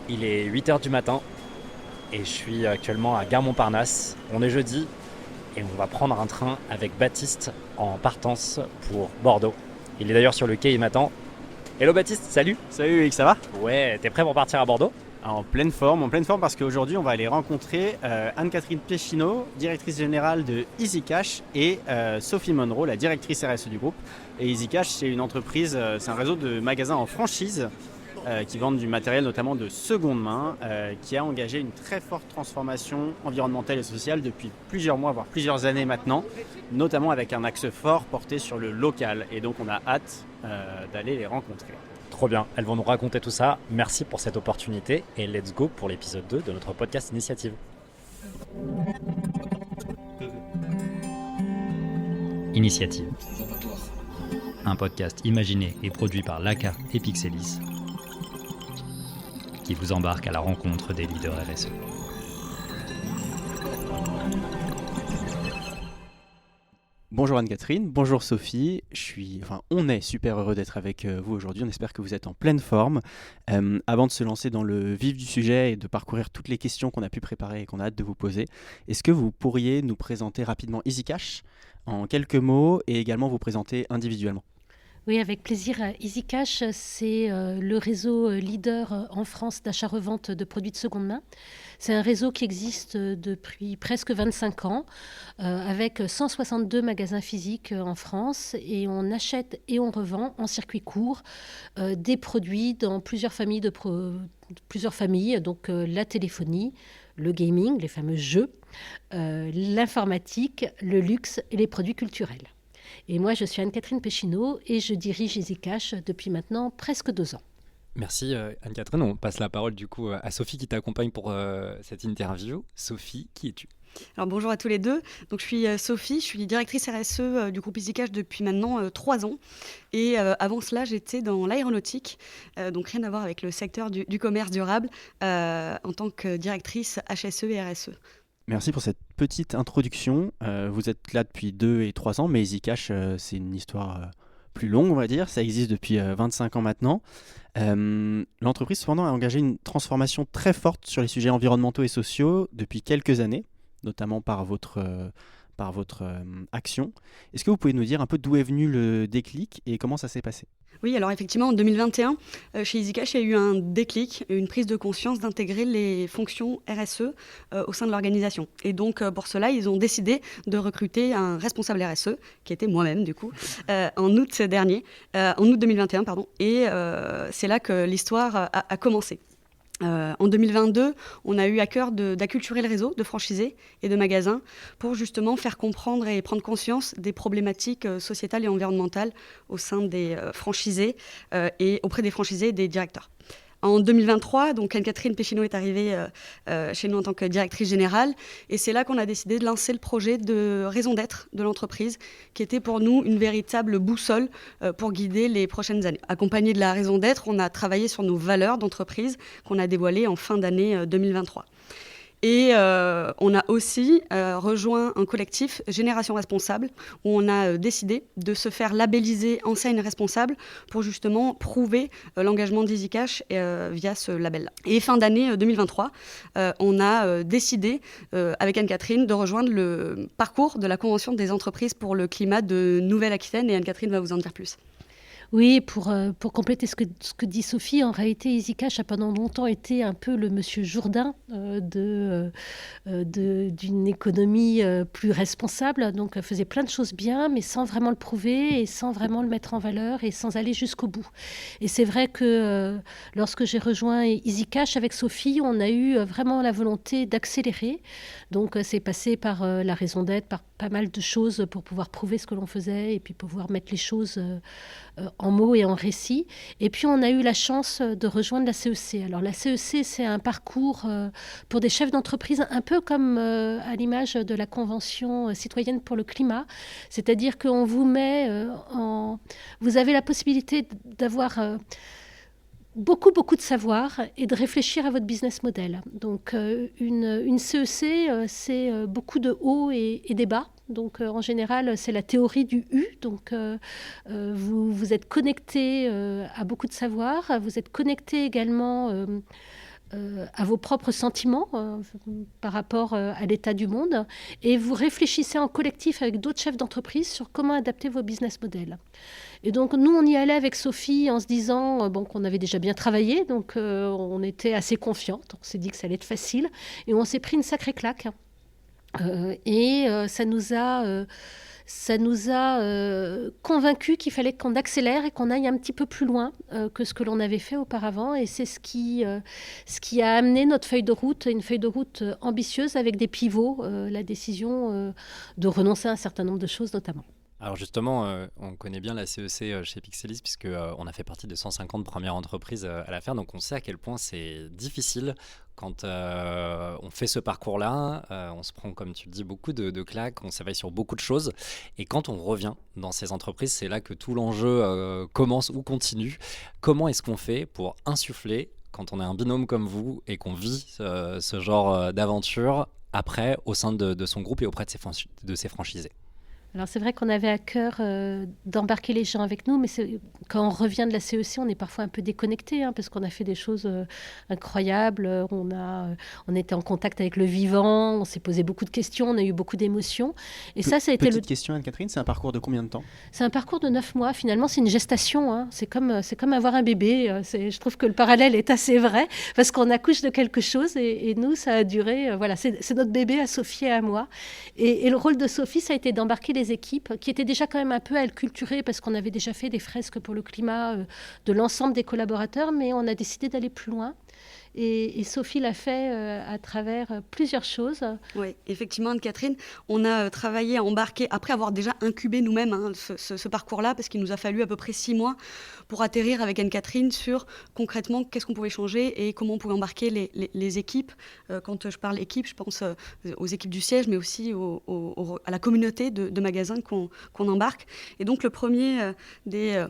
Il est 8 heures du matin et je suis actuellement à Gare Montparnasse. On est jeudi et on va prendre un train avec Baptiste en partance pour Bordeaux. Il est d'ailleurs sur le quai, il m'attend. Hello Baptiste, salut. Salut Loïc, ça va? Ouais, t'es prêt pour partir à Bordeaux? En pleine forme parce qu'aujourd'hui on va aller rencontrer Anne-Catherine Péchineau, directrice générale de EasyCash et Sophie Monroe, la directrice RSE du groupe. Et EasyCash c'est une entreprise, c'est un réseau de magasins en franchise qui vendent du matériel notamment de seconde main, qui a engagé une très forte transformation environnementale et sociale depuis plusieurs mois, voire plusieurs années maintenant, notamment avec un axe fort porté sur le local. Et donc on a hâte d'aller les rencontrer. Trop bien, elles vont nous raconter tout ça. Merci pour cette opportunité et let's go pour l'épisode 2 de notre podcast Initiative. Initiative. Un podcast imaginé et produit par Laka et Pixelis qui vous embarque à la rencontre des leaders RSE. Bonjour Anne-Catherine, bonjour Sophie, on est super heureux d'être avec vous aujourd'hui, on espère que vous êtes en pleine forme. Avant de se lancer dans le vif du sujet et de parcourir toutes les questions qu'on a pu préparer et qu'on a hâte de vous poser, est-ce que vous pourriez nous présenter rapidement EasyCash en quelques mots et également vous présenter individuellement ? Oui, avec plaisir. EasyCash, c'est le réseau leader en France d'achat-revente de produits de seconde main. C'est un réseau qui existe depuis presque 25 ans, avec 162 magasins physiques en France. Et on achète et on revend en circuit court des produits dans plusieurs familles, donc la téléphonie, le gaming, les fameux jeux, l'informatique, le luxe et les produits culturels. Et moi, je suis Anne-Catherine Péchineau et je dirige EasyCash depuis maintenant presque 2 ans. Merci Anne-Catherine, on passe la parole du coup à Sophie qui t'accompagne pour cette interview. Sophie, qui es-tu ? Alors bonjour à tous les deux. Donc je suis Sophie, je suis directrice RSE du groupe EasyCash depuis maintenant 3 ans. Et avant cela, j'étais dans l'aéronautique, donc rien à voir avec le secteur du commerce durable, en tant que directrice HSE et RSE. Merci pour cette petite introduction. Vous êtes là depuis 2 et 3 ans, mais EasyCash, c'est une histoire plus longue, on va dire. Ça existe depuis 25 ans maintenant. L'entreprise, cependant, a engagé une transformation très forte sur les sujets environnementaux et sociaux depuis quelques années, notamment par votre action. Est-ce que vous pouvez nous dire un peu d'où est venu le déclic et comment ça s'est passé ? Oui, alors effectivement, en 2021, chez EasyCash, il y a eu un déclic, une prise de conscience d'intégrer les fonctions RSE au sein de l'organisation. Et donc, pour cela, ils ont décidé de recruter un responsable RSE, qui était moi-même, du coup, en août 2021, pardon. Et c'est là que l'histoire a commencé. En 2022, on a eu à cœur d'acculturer le réseau de franchisés et de magasins pour justement faire comprendre et prendre conscience des problématiques sociétales et environnementales au sein des franchisés et auprès des franchisés et des directeurs. En 2023, donc Anne-Catherine Péchineau est arrivée chez nous en tant que directrice générale et c'est là qu'on a décidé de lancer le projet de raison d'être de l'entreprise qui était pour nous une véritable boussole pour guider les prochaines années. Accompagné de la raison d'être, on a travaillé sur nos valeurs d'entreprise qu'on a dévoilées en fin d'année 2023. Et on a aussi rejoint un collectif Génération Responsable où on a décidé de se faire labelliser enseigne responsable pour justement prouver l'engagement d'EasyCash via ce label-là. Et fin d'année 2023, on a décidé avec Anne-Catherine de rejoindre le parcours de la Convention des entreprises pour le climat de Nouvelle-Aquitaine et Anne-Catherine va vous en dire plus. Oui, pour compléter ce que dit Sophie, en réalité, EasyCash a pendant longtemps été un peu le monsieur Jourdain d'une économie plus responsable. Donc, faisait plein de choses bien, mais sans vraiment le prouver et sans vraiment le mettre en valeur et sans aller jusqu'au bout. Et c'est vrai que lorsque j'ai rejoint EasyCash avec Sophie, on a eu vraiment la volonté d'accélérer. Donc, c'est passé par la raison d'être, par pas mal de choses pour pouvoir prouver ce que l'on faisait et puis pouvoir mettre les choses en mots et en récits. Et puis, on a eu la chance de rejoindre la CEC. Alors, la CEC, c'est un parcours pour des chefs d'entreprise, un peu comme à l'image de la Convention citoyenne pour le climat. C'est-à-dire qu'on vous met Vous avez la possibilité d'avoir beaucoup de savoir et de réfléchir à votre business model. Donc, une CEC, c'est beaucoup de hauts et des bas. Donc, en général, c'est la théorie du U. Donc, vous êtes connecté à beaucoup de savoir. Vous êtes connecté également à vos propres sentiments par rapport à l'état du monde et vous réfléchissez en collectif avec d'autres chefs d'entreprise sur comment adapter vos business models. Et donc nous, on y allait avec Sophie en se disant qu'on avait déjà bien travaillé, donc on était assez confiante, on s'est dit que ça allait être facile et on s'est pris une sacrée claque. Ça nous a convaincus qu'il fallait qu'on accélère et qu'on aille un petit peu plus loin que ce que l'on avait fait auparavant. Et c'est ce qui a amené notre feuille de route, une feuille de route ambitieuse avec des pivots, la décision de renoncer à un certain nombre de choses notamment. Alors justement, on connaît bien la CEC chez Pixelis puisque on a fait partie des 150 premières entreprises à la faire, donc on sait à quel point c'est difficile quand on fait ce parcours-là. On se prend, comme tu le dis, beaucoup de claques, on s'éveille sur beaucoup de choses, et quand on revient dans ces entreprises, c'est là que tout l'enjeu commence ou continue. Comment est-ce qu'on fait pour insuffler, quand on est un binôme comme vous et qu'on vit ce genre d'aventure après au sein de son groupe et auprès de ses franchisés? Alors c'est vrai qu'on avait à cœur d'embarquer les gens avec nous, mais quand on revient de la CEC, on est parfois un peu déconnecté, parce qu'on a fait des choses incroyables, on était en contact avec le vivant, on s'est posé beaucoup de questions, on a eu beaucoup d'émotions. Et ça a été Petite question, Anne-Catherine, c'est un parcours de combien de temps? C'est un parcours de 9 mois, finalement c'est une gestation, c'est comme avoir un bébé, je trouve que le parallèle est assez vrai, parce qu'on accouche de quelque chose, et nous ça a duré, c'est notre bébé à Sophie et à moi. Et le rôle de Sophie, ça a été d'embarquer les équipes qui étaient déjà quand même un peu acculturées parce qu'on avait déjà fait des fresques pour le climat de l'ensemble des collaborateurs, mais on a décidé d'aller plus loin. Et Sophie l'a fait à travers plusieurs choses. Oui, effectivement, Anne-Catherine, on a travaillé à embarquer, après avoir déjà incubé nous-mêmes ce parcours-là, parce qu'il nous a fallu à peu près 6 mois pour atterrir avec Anne-Catherine sur concrètement qu'est-ce qu'on pouvait changer et comment on pouvait embarquer les équipes. Quand je parle équipe, je pense aux équipes du siège, mais aussi à la communauté de magasins qu'on embarque. Et donc le premier des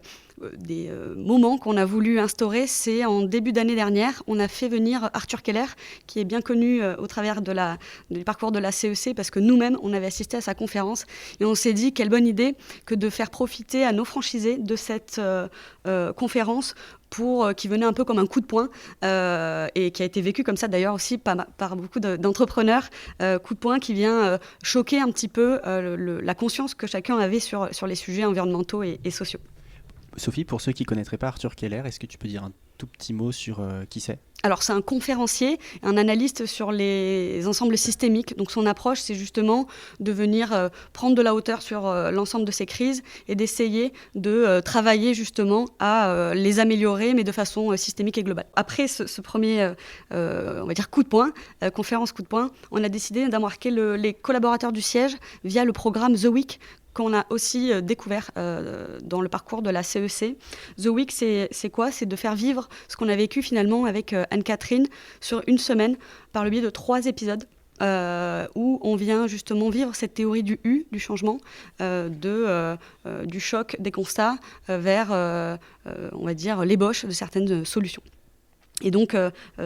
moments qu'on a voulu instaurer, c'est en début d'année dernière. On a fait venir Arthur Keller, qui est bien connu au travers du parcours de la CEC, parce que nous-mêmes, on avait assisté à sa conférence. Et on s'est dit, quelle bonne idée que de faire profiter à nos franchisés de cette conférence qui venait un peu comme un coup de poing et qui a été vécu comme ça d'ailleurs aussi par beaucoup d'entrepreneurs. Coup de poing qui vient choquer un petit peu la conscience que chacun avait sur les sujets environnementaux et sociaux. Sophie, pour ceux qui ne connaîtraient pas Arthur Keller, est-ce que tu peux dire un tout petit mot sur qui c'est? Alors, c'est un conférencier, un analyste sur les ensembles systémiques. Donc, son approche, c'est justement de venir prendre de la hauteur sur l'ensemble de ces crises et d'essayer de travailler justement à les améliorer, mais de façon systémique et globale. Après ce premier, on va dire, coup de poing, conférence coup de poing, on a décidé d'embarquer les collaborateurs du siège via le programme The Week, qu'on a aussi découvert dans le parcours de la CEC. The Week, c'est quoi? C'est de faire vivre ce qu'on a vécu finalement avec Anne-Catherine sur une semaine par le biais de 3 épisodes où on vient justement vivre cette théorie du U, du changement, du choc des constats vers, on va dire, l'ébauche de certaines solutions. Et donc,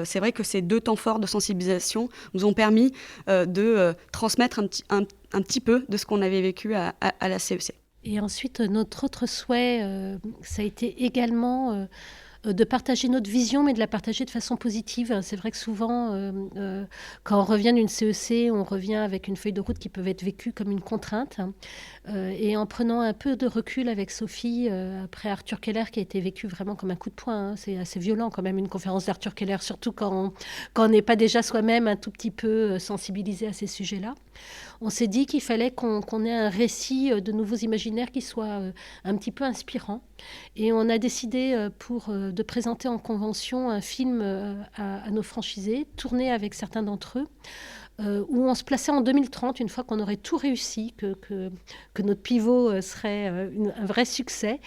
c'est vrai que ces 2 temps forts de sensibilisation nous ont permis de transmettre un petit peu de ce qu'on avait vécu à la CEC. Et ensuite, notre autre souhait, ça a été également de partager notre vision, mais de la partager de façon positive. C'est vrai que souvent, quand on revient d'une CEC, on revient avec une feuille de route qui peut être vécue comme une contrainte. Et en prenant un peu de recul avec Sophie, après Arthur Keller, qui a été vécu vraiment comme un coup de poing, c'est assez violent quand même, une conférence d'Arthur Keller, surtout quand on n'est pas déjà soi-même un tout petit peu sensibilisé à ces sujets-là. On s'est dit qu'il fallait qu'on ait un récit de nouveaux imaginaires qui soit un petit peu inspirant. Et on a décidé de présenter en convention un film à nos franchisés, tourné avec certains d'entre eux, où on se plaçait en 2030, une fois qu'on aurait tout réussi, que notre pivot serait un vrai succès,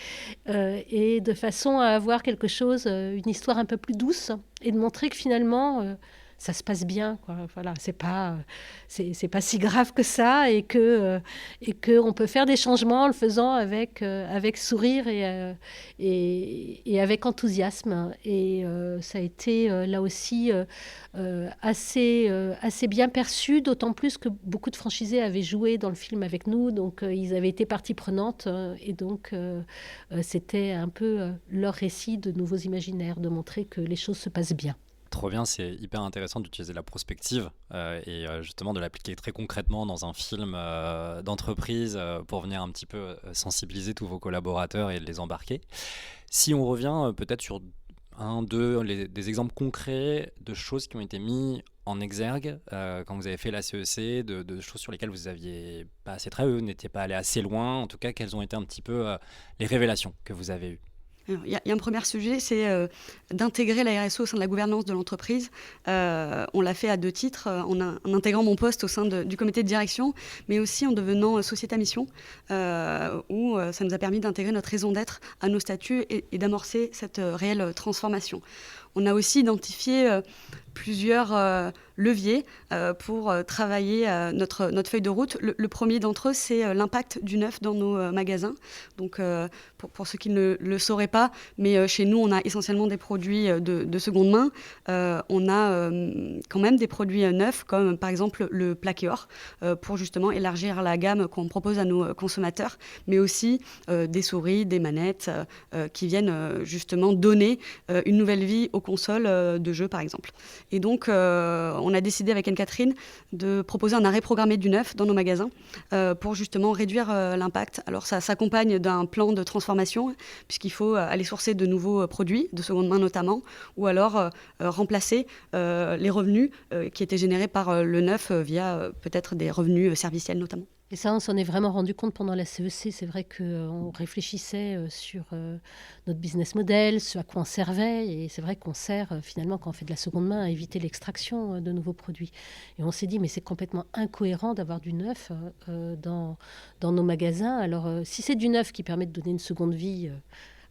et de façon à avoir quelque chose, une histoire un peu plus douce, et de montrer que finalement ça se passe bien, quoi. Voilà, c'est pas si grave que ça, et que on peut faire des changements en le faisant avec sourire et avec enthousiasme. Et ça a été là aussi assez bien perçu, d'autant plus que beaucoup de franchisés avaient joué dans le film avec nous, donc ils avaient été partie prenante, et donc c'était un peu leur récit de nouveaux imaginaires, de montrer que les choses se passent bien. Trop bien, c'est hyper intéressant d'utiliser la prospective et justement de l'appliquer très concrètement dans un film d'entreprise pour venir un petit peu sensibiliser tous vos collaborateurs et les embarquer. Si on revient peut-être sur des exemples concrets de choses qui ont été mis en exergue quand vous avez fait la CEC, de choses sur lesquelles vous aviez pas assez travaillé, vous n'étiez pas allé assez loin, en tout cas quelles ont été un petit peu les révélations que vous avez eues? Il y a un premier sujet, c'est d'intégrer la RSE au sein de la gouvernance de l'entreprise. On l'a fait à 2 titres, en intégrant mon poste au sein du comité de direction, mais aussi en devenant société à mission, où ça nous a permis d'intégrer notre raison d'être à nos statuts et d'amorcer cette réelle transformation. On a aussi identifié plusieurs leviers pour travailler notre feuille de route. Le premier d'entre eux, c'est l'impact du neuf dans nos magasins. Donc, pour ceux qui ne le sauraient pas, mais chez nous, on a essentiellement des produits de seconde main. On a quand même des produits neufs, comme par exemple le plaqué-or, pour justement élargir la gamme qu'on propose à nos consommateurs, mais aussi des souris, des manettes qui viennent justement donner une nouvelle vie aux consoles de jeux, par exemple. Et donc, on a décidé avec Anne-Catherine de proposer un arrêt programmé du neuf dans nos magasins pour justement réduire l'impact. Alors, ça s'accompagne d'un plan de transformation, puisqu'il faut aller sourcer de nouveaux produits, de seconde main notamment, ou alors remplacer les revenus qui étaient générés par le neuf via peut-être des revenus serviciels notamment. Et ça, on s'en est vraiment rendu compte pendant la CEC. C'est vrai qu'on réfléchissait sur notre business model, ce à quoi on servait. Et c'est vrai qu'on sert finalement, quand on fait de la seconde main, à éviter l'extraction de nouveaux produits. Et on s'est dit, mais c'est complètement incohérent d'avoir du neuf dans nos magasins. Alors, si c'est du neuf qui permet de donner une seconde vie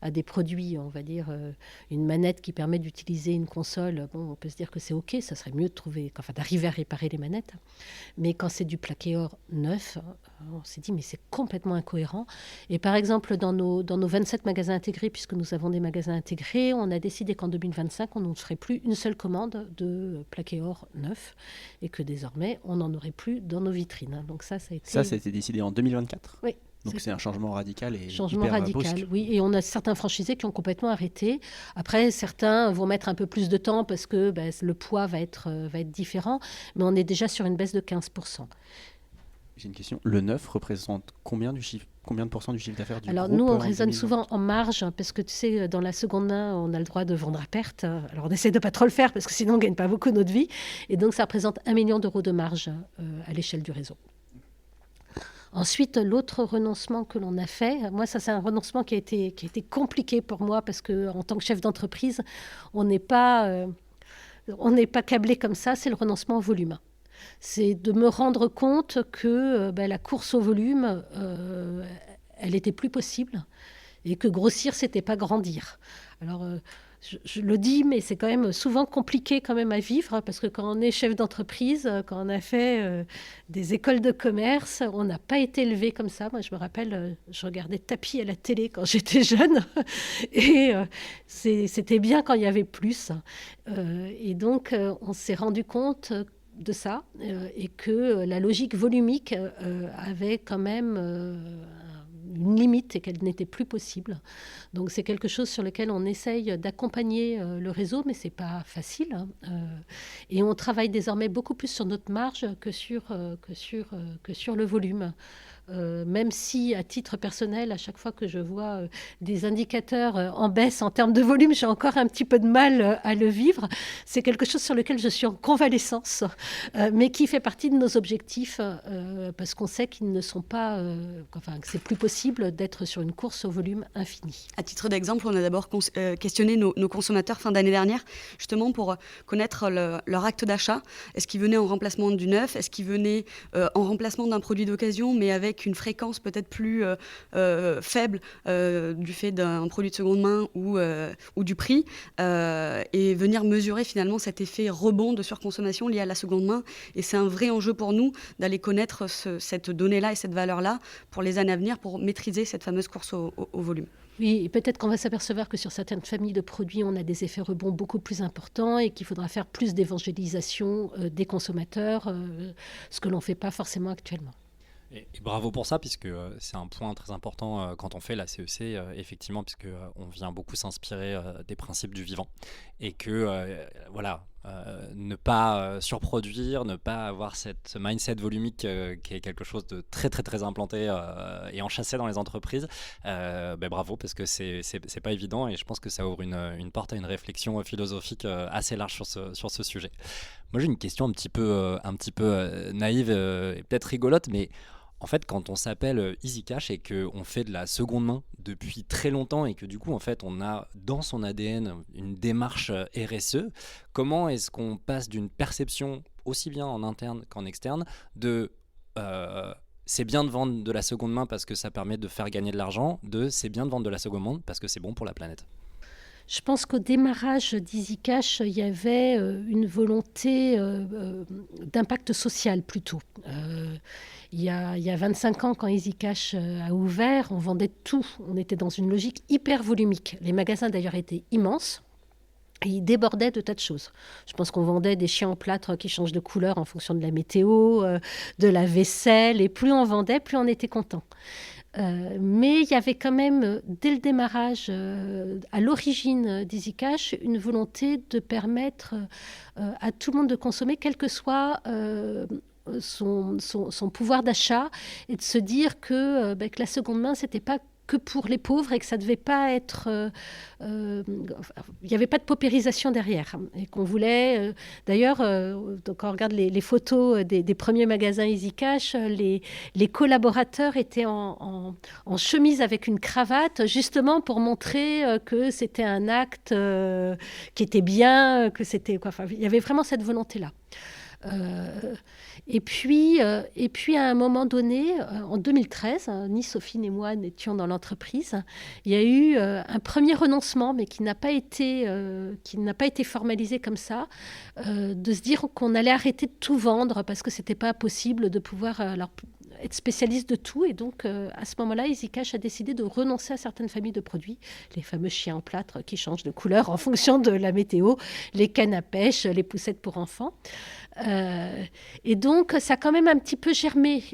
à des produits, on va dire une manette qui permet d'utiliser une console, bon, on peut se dire que c'est OK, ça serait mieux d'arriver à réparer les manettes. Mais quand c'est du plaqué-or neuf, on s'est dit mais c'est complètement incohérent. Et par exemple, dans nos 27 magasins intégrés, puisque nous avons des magasins intégrés, on a décidé qu'en 2025, on ne ferait plus une seule commande de plaqué-or neuf et que désormais, on n'en aurait plus dans nos vitrines. Donc ça a été décidé en 2024 ? Oui. Donc c'est un changement radical et changement hyper radical, brusque. oui. Et on a certains franchisés qui ont complètement arrêté. Après, certains vont mettre un peu plus de temps parce que le poids va être différent. Mais on est déjà sur une baisse de 15%. J'ai une question. Le neuf représente combien de pourcents du chiffre d'affaires du Alors groupe nous, on en raisonne 2020 souvent en marge parce que tu sais, dans la seconde main, on a le droit de vendre à perte. Alors on essaie de pas trop le faire parce que sinon on gagne pas beaucoup notre vie. Et donc ça représente 1 million d'euros de marge à l'échelle du réseau. Ensuite, l'autre renoncement que l'on a fait, moi, ça c'est un renoncement qui a été compliqué pour moi parce qu'en tant que chef d'entreprise, on n'est pas câblé comme ça, c'est le renoncement au volume. C'est de me rendre compte que la course au volume, elle était plus possible et que grossir, c'était pas grandir. Alors, je le dis, mais c'est quand même souvent compliqué quand même à vivre parce que quand on est chef d'entreprise, quand on a fait des écoles de commerce, on n'a pas été élevé comme ça. Moi, je me rappelle, je regardais Tapi à la télé quand j'étais jeune et c'était bien quand il y avait plus. Et donc, on s'est rendu compte de ça et que la logique volumique avait quand même une limite et qu'elle n'était plus possible. Donc c'est quelque chose sur lequel on essaye d'accompagner le réseau, mais c'est pas facile. Et on travaille désormais beaucoup plus sur notre marge que sur le volume. Même si, à titre personnel, à chaque fois que je vois des indicateurs en baisse en termes de volume, j'ai encore un petit peu de mal à le vivre. C'est quelque chose sur lequel je suis en convalescence, mais qui fait partie de nos objectifs, parce qu'on sait qu'ils ne sont pas... que c'est plus possible d'être sur une course au volume infini. À titre d'exemple, on a d'abord questionné nos consommateurs fin d'année dernière, justement pour connaître leur acte d'achat. Est-ce qu'ils venaient en remplacement du neuf ? Est-ce qu'ils venaient en remplacement d'un produit d'occasion, mais avec une fréquence peut-être plus faible du fait d'un produit de seconde main ou du prix, et venir mesurer finalement cet effet rebond de surconsommation lié à la seconde main. Et c'est un vrai enjeu pour nous d'aller connaître cette donnée-là et cette valeur-là pour les années à venir, pour maîtriser cette fameuse course au volume. Oui, et peut-être qu'on va s'apercevoir que sur certaines familles de produits, on a des effets rebonds beaucoup plus importants et qu'il faudra faire plus d'évangélisation des consommateurs, ce que l'on ne fait pas forcément actuellement. Et bravo pour ça, puisque c'est un point très important quand on fait la CEC, effectivement, puisque on vient beaucoup s'inspirer des principes du vivant. Et que, voilà, ne pas surproduire, ne pas avoir ce mindset volumique qui est quelque chose de très, très, très implanté et enchâssé dans les entreprises. Bravo, parce que c'est pas évident et je pense que ça ouvre une porte à une réflexion philosophique assez large sur ce sujet. Moi, j'ai une question un petit peu naïve et peut-être rigolote, mais en fait, quand on s'appelle EasyCash et qu'on fait de la seconde main depuis très longtemps et que du coup, en fait, on a dans son ADN une démarche RSE, comment est-ce qu'on passe d'une perception aussi bien en interne qu'en externe de c'est bien de vendre de la seconde main parce que ça permet de faire gagner de l'argent, de c'est bien de vendre de la seconde main parce que c'est bon pour la planète? Je pense qu'au démarrage d'EasyCash, il y avait une volonté d'impact social plutôt. Il y a 25 ans, quand EasyCash a ouvert, on vendait tout. On était dans une logique hyper volumique. Les magasins d'ailleurs étaient immenses. Et ils débordaient de tas de choses. Je pense qu'on vendait des chiens en plâtre qui changent de couleur en fonction de la météo, de la vaisselle. Et plus on vendait, plus on était content. Mais il y avait quand même, dès le démarrage, à l'origine d'EasyCash, une volonté de permettre à tout le monde de consommer, quel que soit son pouvoir d'achat, et de se dire que la seconde main, c'était pas que pour les pauvres et que ça devait pas être... il n'y avait pas de paupérisation derrière. Et qu'on voulait... d'ailleurs, quand on regarde les photos des premiers magasins EasyCash, les collaborateurs étaient en chemise avec une cravate, justement pour montrer que c'était un acte qui était bien, que c'était... il y avait vraiment cette volonté-là. Et puis, à un moment donné, en 2013, ni Sophie ni moi n'étions dans l'entreprise, il y a eu un premier renoncement, mais qui n'a pas été formalisé comme ça, de se dire qu'on allait arrêter de tout vendre parce que c'était pas possible de pouvoir être spécialiste de tout. Et donc, à ce moment-là, EasyCash a décidé de renoncer à certaines familles de produits, les fameux chiens en plâtre qui changent de couleur en fonction de la météo, les cannes à pêche, les poussettes pour enfants. Et donc, ça a quand même un petit peu germé.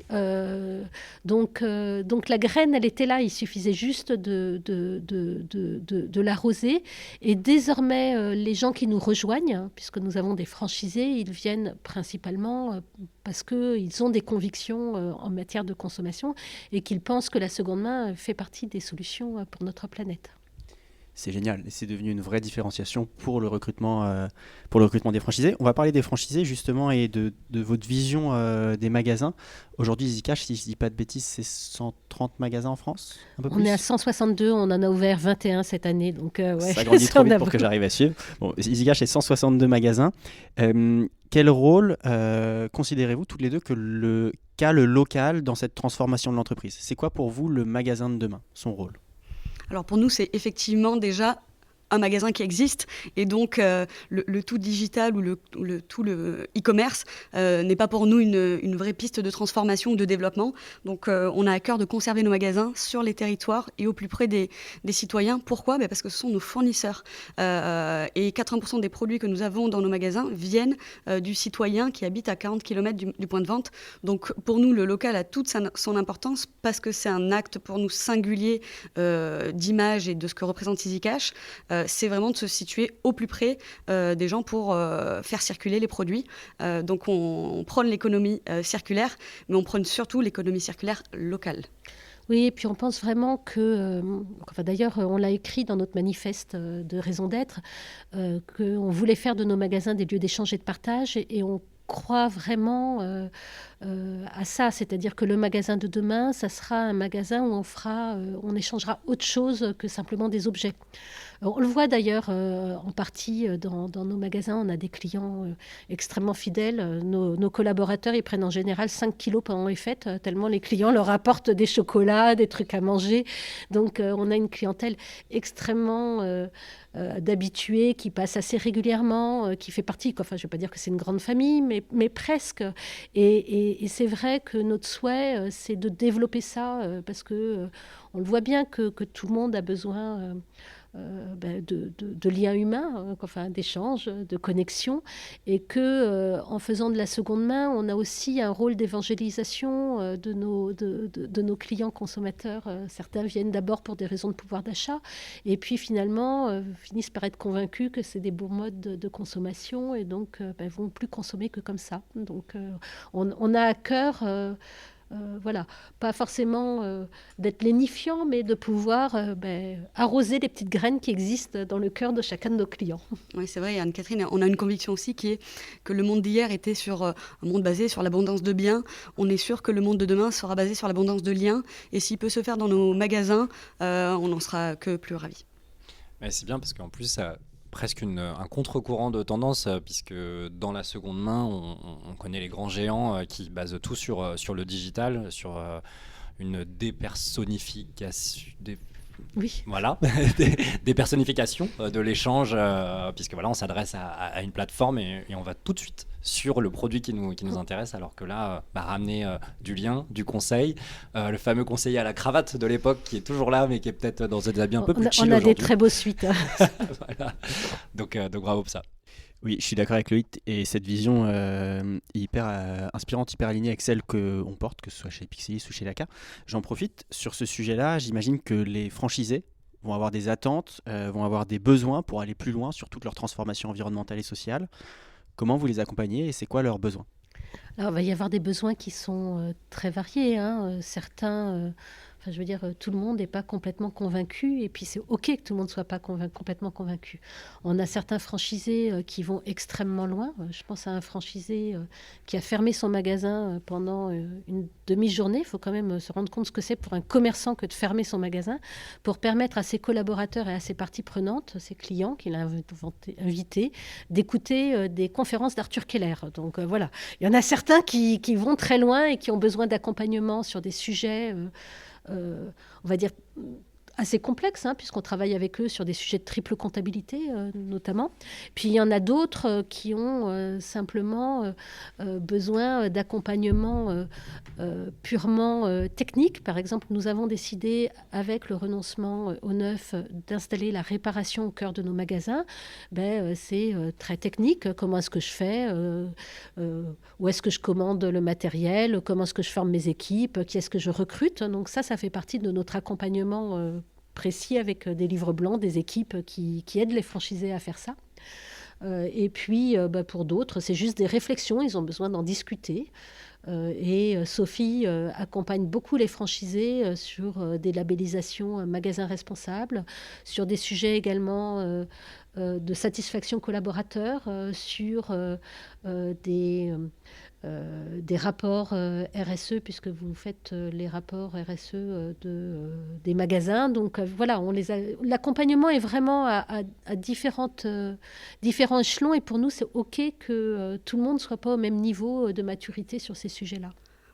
Donc, la graine, elle était là. Il suffisait juste de l'arroser. Et désormais, les gens qui nous rejoignent, puisque nous avons des franchisés, ils viennent principalement parce qu'ils ont des convictions en matière de consommation et qu'ils pensent que la seconde main fait partie des solutions pour notre planète. C'est génial, et c'est devenu une vraie différenciation pour le recrutement des franchisés. On va parler des franchisés justement et de votre vision des magasins. Aujourd'hui, EasyCash, si je ne dis pas de bêtises, c'est 130 magasins en France, un peu plus. On est à 162, on en a ouvert 21 cette année. Donc, ouais, ça grandit trop vite pour que j'arrive à suivre. Bon, EasyCash, c'est 162 magasins. Quel rôle considérez-vous toutes les deux qu'a le local dans cette transformation de l'entreprise? C'est quoi pour vous le magasin de demain, son rôle? Alors pour nous, c'est effectivement déjà un magasin qui existe et donc le tout digital ou tout le e-commerce n'est pas pour nous une vraie piste de transformation ou de développement. Donc on a à cœur de conserver nos magasins sur les territoires et au plus près des citoyens. Pourquoi ? Parce que ce sont nos fournisseurs et 80% des produits que nous avons dans nos magasins viennent du citoyen qui habite à 40 km du point de vente. Donc pour nous, le local a toute son importance parce que c'est un acte pour nous singulier d'image et de ce que représente EasyCash. C'est vraiment de se situer au plus près des gens pour faire circuler les produits. Donc on prône l'économie circulaire, mais on prône surtout l'économie circulaire locale. Oui, et puis on pense vraiment que, d'ailleurs on l'a écrit dans notre manifeste de raison d'être, qu'on voulait faire de nos magasins des lieux d'échange et de partage, et on croit vraiment à ça, c'est-à-dire que le magasin de demain, ça sera un magasin où on échangera autre chose que simplement des objets. On le voit d'ailleurs en partie dans nos magasins, on a des clients extrêmement fidèles. Nos collaborateurs, ils prennent en général 5 kilos pendant les fêtes, tellement les clients leur apportent des chocolats, des trucs à manger. Donc on a une clientèle extrêmement d'habitués qui passent assez régulièrement, qui fait partie, je ne vais pas dire que c'est une grande famille, mais presque. Et c'est vrai que notre souhait, c'est de développer ça, parce que on le voit bien que tout le monde a besoin de liens humains, enfin d'échanges, de connexions, et que en faisant de la seconde main, on a aussi un rôle d'évangélisation de nos clients consommateurs. Certains viennent d'abord pour des raisons de pouvoir d'achat, et puis finalement finissent par être convaincus que c'est des bons modes de consommation, et donc vont plus consommer que comme ça. Donc on a à cœur voilà, pas forcément d'être lénifiant, mais de pouvoir arroser les petites graines qui existent dans le cœur de chacun de nos clients. Oui, c'est vrai, Anne-Catherine, on a une conviction aussi qui est que le monde d'hier était sur un monde basé sur l'abondance de biens. On est sûr que le monde de demain sera basé sur l'abondance de liens. Et s'il peut se faire dans nos magasins, on n'en sera que plus ravis. Mais c'est bien parce qu'en plus, ça presque un contre-courant de tendance, puisque dans la seconde main, on connaît les grands géants qui basent tout sur le digital, sur une dépersonnification. Oui. Voilà, des personnifications de l'échange, puisque voilà, on s'adresse à une plateforme et on va tout de suite sur le produit qui nous intéresse, alors que là, ramener du lien, du conseil, le fameux conseiller à la cravate de l'époque qui est toujours là, mais qui est peut-être dans des habits un peu plus chill aujourd'hui. On a des très beaux suites. Voilà. Donc bravo pour ça. Oui, je suis d'accord avec Loïc, et cette vision hyper inspirante, hyper alignée avec celle qu'on porte, que ce soit chez Pixilis ou chez Laka. J'en profite, sur ce sujet-là, j'imagine que les franchisés vont avoir des attentes, vont avoir des besoins pour aller plus loin sur toute leur transformation environnementale et sociale. Comment vous les accompagnez et c'est quoi leurs besoins ? Alors, il va y avoir des besoins qui sont très variés. Certains... Enfin, je veux dire, tout le monde n'est pas complètement convaincu, et puis c'est OK que tout le monde ne soit pas complètement convaincu. On a certains franchisés qui vont extrêmement loin. Je pense à un franchisé qui a fermé son magasin pendant une demi-journée. Il faut quand même se rendre compte ce que c'est pour un commerçant que de fermer son magasin, pour permettre à ses collaborateurs et à ses parties prenantes, ses clients qu'il a invités, d'écouter des conférences d'Arthur Keller. Donc voilà, il y en a certains qui vont très loin et qui ont besoin d'accompagnement sur des sujets... on va dire assez complexes, puisqu'on travaille avec eux sur des sujets de triple comptabilité notamment. Puis il y en a d'autres qui ont simplement besoin d'accompagnement purement technique. Par exemple, nous avons décidé, avec le renoncement au neuf, d'installer la réparation au cœur de nos magasins. C'est très technique. Comment est-ce que je fais où est-ce que je commande le matériel? Comment est-ce que je forme mes équipes? Qui est-ce que je recrute? Donc ça fait partie de notre accompagnement précis, avec des livres blancs, des équipes qui aident les franchisés à faire ça. Et puis, pour d'autres, c'est juste des réflexions. Ils ont besoin d'en discuter. Et Sophie accompagne beaucoup les franchisés sur des labellisations magasins responsables, sur des sujets également de satisfaction collaborateur, sur des rapports RSE, puisque vous faites les rapports RSE des magasins. Donc voilà, l'accompagnement est vraiment à différents échelons, et pour nous, c'est OK que tout le monde ne soit pas au même niveau de maturité sur ces sujets-là.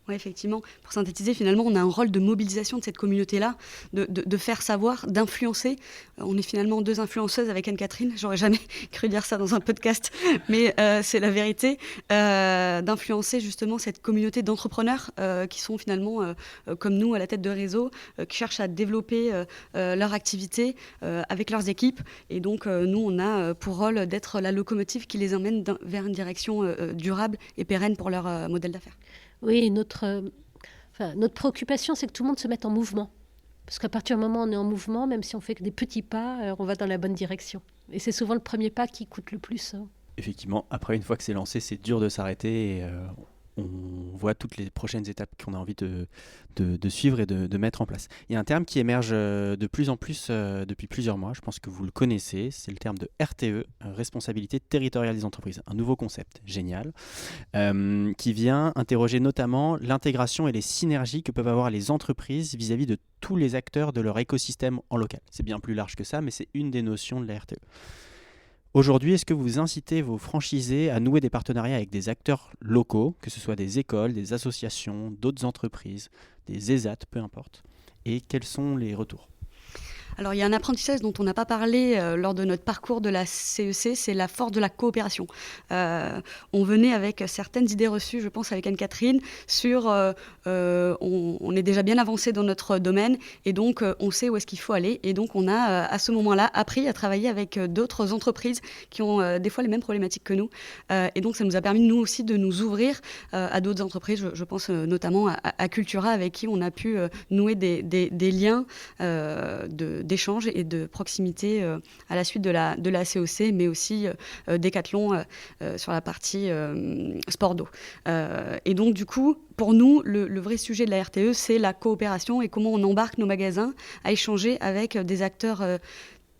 Oui, effectivement. Pour synthétiser, finalement, on a un rôle de mobilisation de cette communauté-là, de faire savoir, d'influencer. On est finalement deux influenceuses avec Anne-Catherine. J'aurais jamais cru dire ça dans un podcast, mais c'est la vérité. D'influencer justement cette communauté d'entrepreneurs qui sont finalement, comme nous, à la tête de réseau, qui cherchent à développer leur activité avec leurs équipes. Et donc, nous, on a pour rôle d'être la locomotive qui les emmène vers une direction durable et pérenne pour leur modèle d'affaires. Oui, notre préoccupation, c'est que tout le monde se mette en mouvement. Parce qu'à partir du moment où on est en mouvement, même si on fait que des petits pas, on va dans la bonne direction. Et c'est souvent le premier pas qui coûte le plus. Effectivement, après, une fois que c'est lancé, c'est dur de s'arrêter. Et, on voit toutes les prochaines étapes qu'on a envie de suivre et de mettre en place. Il y a un terme qui émerge de plus en plus depuis plusieurs mois, je pense que vous le connaissez, c'est le terme de RTE, responsabilité territoriale des entreprises. Un nouveau concept génial qui vient interroger notamment l'intégration et les synergies que peuvent avoir les entreprises vis-à-vis de tous les acteurs de leur écosystème en local. C'est bien plus large que ça, mais c'est une des notions de la RTE. Aujourd'hui, est-ce que vous incitez vos franchisés à nouer des partenariats avec des acteurs locaux, que ce soit des écoles, des associations, d'autres entreprises, des ESAT, peu importe? Et quels sont les retours ? Alors, il y a un apprentissage dont on n'a pas parlé lors de notre parcours de la CEC, c'est la force de la coopération. On venait avec certaines idées reçues, je pense avec Anne-Catherine, sur on est déjà bien avancé dans notre domaine et donc on sait où est-ce qu'il faut aller. Et donc on a à ce moment-là appris à travailler avec d'autres entreprises qui ont des fois les mêmes problématiques que nous. Et donc ça nous a permis nous aussi de nous ouvrir à d'autres entreprises. Je pense notamment à Cultura avec qui on a pu nouer des liens d'échange et de proximité à la suite de la COC, mais aussi Decathlon sur la partie sport d'eau. Et donc du coup, pour nous, le vrai sujet de la RTE, c'est la coopération et comment on embarque nos magasins à échanger avec des acteurs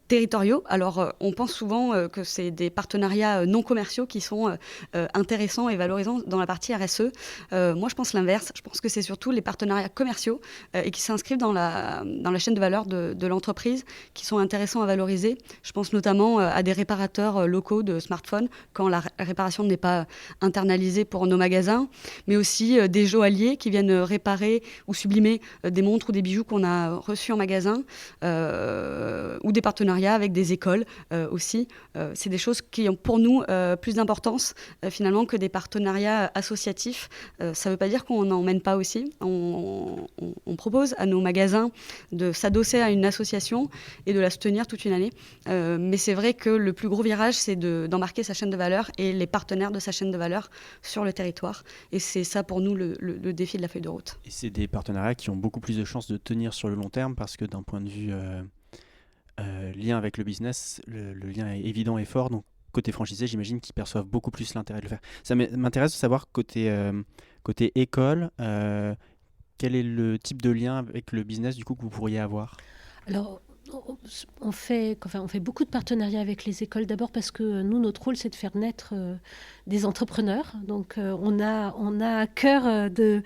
territoriaux. Alors, on pense souvent que c'est des partenariats non commerciaux qui sont intéressants et valorisants dans la partie RSE. Moi, je pense l'inverse. Je pense que c'est surtout les partenariats commerciaux et qui s'inscrivent dans la chaîne de valeur de l'entreprise qui sont intéressants à valoriser. Je pense notamment à des réparateurs locaux de smartphones quand la réparation n'est pas internalisée pour nos magasins, mais aussi des joailliers qui viennent réparer ou sublimer des montres ou des bijoux qu'on a reçus en magasin ou des partenariats avec des écoles aussi. C'est des choses qui ont pour nous plus d'importance finalement que des partenariats associatifs. Ça ne veut pas dire qu'on n'en mène pas aussi. On propose à nos magasins de s'adosser à une association et de la soutenir toute une année. Mais c'est vrai que le plus gros virage, c'est d'embarquer sa chaîne de valeur et les partenaires de sa chaîne de valeur sur le territoire. Et c'est ça pour nous le défi de la feuille de route. Et c'est des partenariats qui ont beaucoup plus de chances de tenir sur le long terme parce que d'un point de vue lien avec le business, le lien est évident et fort. Donc côté franchisé, j'imagine qu'ils perçoivent beaucoup plus l'intérêt de le faire. Ça m'intéresse de savoir côté école, quel est le type de lien avec le business du coup que vous pourriez avoir? Alors, on fait beaucoup de partenariats avec les écoles, d'abord parce que nous, notre rôle, c'est de faire naître des entrepreneurs. Donc, on a à cœur de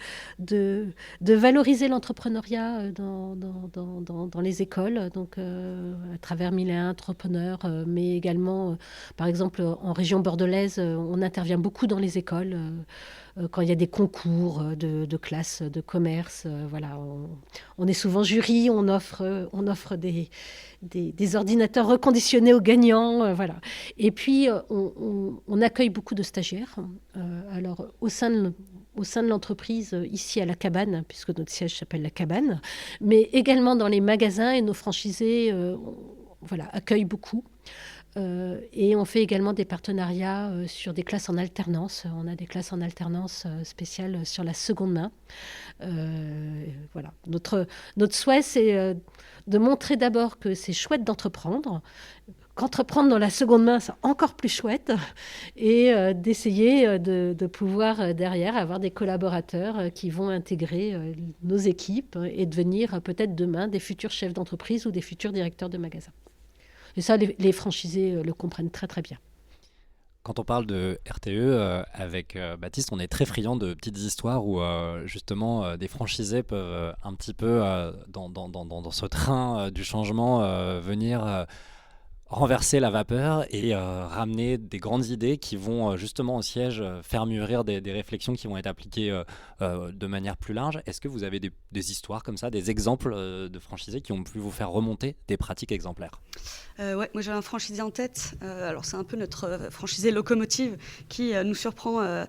valoriser l'entrepreneuriat dans les écoles, donc à travers 1001 entrepreneurs, mais également, par exemple, en région bordelaise, on intervient beaucoup dans les écoles. Quand il y a des concours de classe, de commerce, voilà, on est souvent jury, on offre des ordinateurs reconditionnés aux gagnants, voilà. Et puis on accueille beaucoup de stagiaires. Alors au sein de l'entreprise, ici à La Cabane, puisque notre siège s'appelle La Cabane, mais également dans les magasins, et nos franchisés accueillent beaucoup. Et on fait également des partenariats sur des classes en alternance. On a des classes en alternance spéciales sur la seconde main. Voilà. Notre souhait, c'est de montrer d'abord que c'est chouette d'entreprendre, qu'entreprendre dans la seconde main, c'est encore plus chouette, et d'essayer de pouvoir derrière avoir des collaborateurs qui vont intégrer nos équipes et devenir peut-être demain des futurs chefs d'entreprise ou des futurs directeurs de magasins. Et ça, les franchisés le comprennent très très bien. Quand on parle de RTE, avec Baptiste, on est très friand de petites histoires où justement des franchisés peuvent un petit peu dans ce train du changement venir renverser la vapeur et ramener des grandes idées qui vont justement au siège faire mûrir des réflexions qui vont être appliquées de manière plus large. Est-ce que vous avez des histoires comme ça, des exemples de franchisés qui ont pu vous faire remonter des pratiques exemplaires? Ouais, moi j'ai un franchisé en tête. Alors c'est un peu notre franchisé locomotive qui nous surprend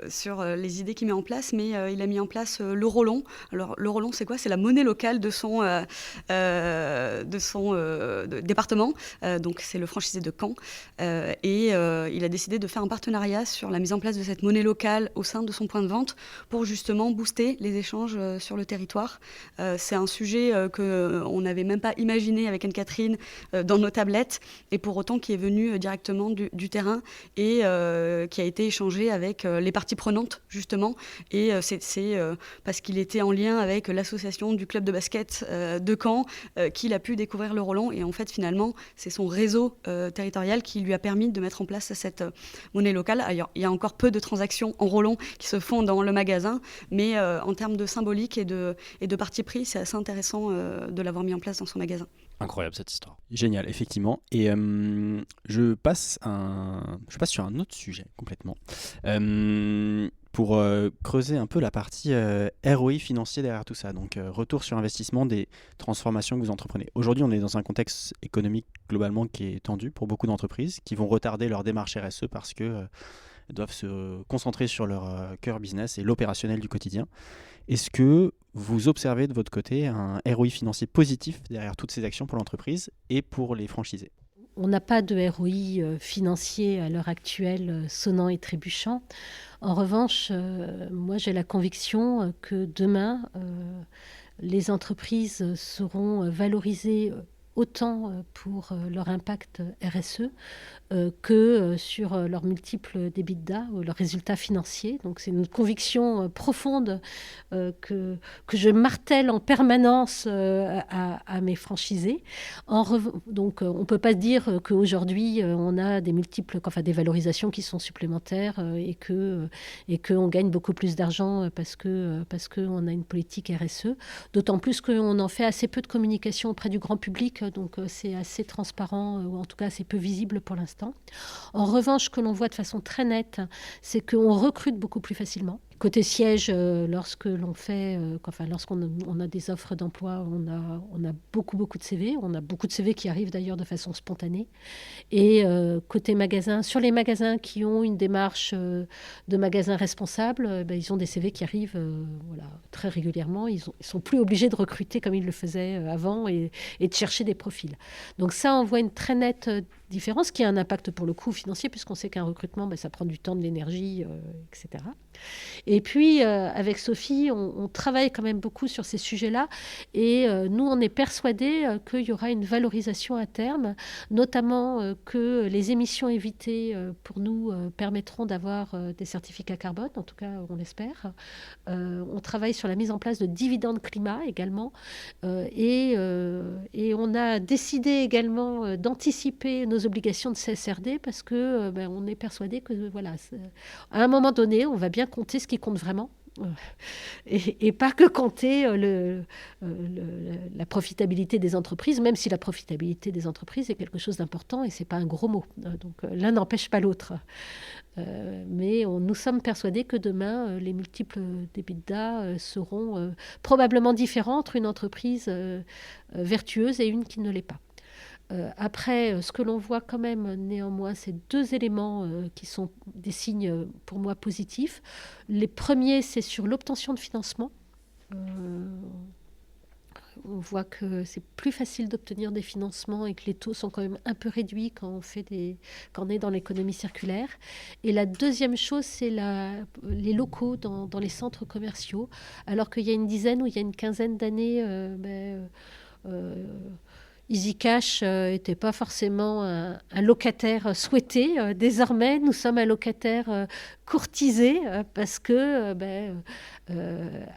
sur les idées qu'il met en place, mais il a mis en place le Rollon. Alors le Rollon, c'est quoi? C'est la monnaie locale de son département. Donc c'est le franchisé de Caen. Et il a décidé de faire un partenariat sur la mise en place de cette monnaie locale au sein de son point de vente pour justement booster les échanges sur le territoire. C'est un sujet qu'on n'avait même pas imaginé avec Anne-Catherine dans nos tablettes, et pour autant qui est venu directement du terrain et qui a été échangé avec les parties prenantes justement, et c'est parce qu'il était en lien avec l'association du club de basket de Caen qu'il a pu découvrir le Rollon, et en fait finalement c'est son réseau territorial qui lui a permis de mettre en place cette monnaie locale. Alors, il y a encore peu de transactions en Rollon qui se font dans le magasin, mais en termes de symbolique et de parti pris, c'est assez intéressant de l'avoir mis en place dans son magasin. Incroyable cette histoire. Génial, effectivement. Et je passe sur un autre sujet complètement. pour creuser un peu la partie ROI financier derrière tout ça, donc retour sur investissement des transformations que vous entreprenez. Aujourd'hui, on est dans un contexte économique globalement qui est tendu pour beaucoup d'entreprises qui vont retarder leur démarche RSE parce que doivent se concentrer sur leur cœur business et l'opérationnel du quotidien. Est-ce que vous observez de votre côté un ROI financier positif derrière toutes ces actions pour l'entreprise et pour les franchisés? On n'a pas de ROI financier à l'heure actuelle sonnant et trébuchant. En revanche, moi j'ai la conviction que demain, les entreprises seront valorisées autant pour leur impact RSE que sur leurs multiples d'EBITDA ou leurs résultats financiers. Donc c'est une conviction profonde que je martèle en permanence à mes franchisés. Donc on ne peut pas dire qu'aujourd'hui on a des des valorisations qui sont supplémentaires et qu'on gagne beaucoup plus d'argent parce qu'on a une politique RSE. D'autant plus qu'on en fait assez peu de communication auprès du grand public, donc c'est assez transparent ou en tout cas assez peu visible pour l'instant. En revanche, ce que l'on voit de façon très nette, c'est qu'on recrute beaucoup plus facilement. Côté siège, lorsqu'on a des offres d'emploi, on a beaucoup de CV. On a beaucoup de CV qui arrivent d'ailleurs de façon spontanée. Et côté magasin, sur les magasins qui ont une démarche de magasin responsable, ils ont des CV qui arrivent très régulièrement. Ils sont plus obligés de recruter comme ils le faisaient avant et de chercher des profils. Donc ça, on voit une très nette différence qui a un impact pour le coût financier puisqu'on sait qu'un recrutement, ça prend du temps, de l'énergie, etc. Et puis, avec Sophie, on travaille quand même beaucoup sur ces sujets-là. Et nous, on est persuadés qu'il y aura une valorisation à terme, notamment que les émissions évitées, pour nous, permettront d'avoir des certificats carbone, en tout cas, on l'espère. On travaille sur la mise en place de dividendes climat également. Et on a décidé également d'anticiper nos obligations de CSRD parce que on est persuadé que, à un moment donné, on va bien compter ce qui compte vraiment et pas que compter la profitabilité des entreprises, même si la profitabilité des entreprises est quelque chose d'important et c'est pas un gros mot. Donc l'un n'empêche pas l'autre. Mais nous sommes persuadés que demain, les multiples d'EBITDA seront probablement différents entre une entreprise vertueuse et une qui ne l'est pas. Après, ce que l'on voit quand même néanmoins, c'est deux éléments qui sont des signes pour moi positifs. Les premiers, c'est sur l'obtention de financement. On voit que c'est plus facile d'obtenir des financements et que les taux sont quand même un peu réduits quand on est dans l'économie circulaire. Et la deuxième chose, c'est les locaux dans les centres commerciaux. Alors qu'il y a une dizaine ou il y a une quinzaine d'années, EasyCash n'était pas forcément un locataire souhaité. Désormais, nous sommes un locataire courtisé parce que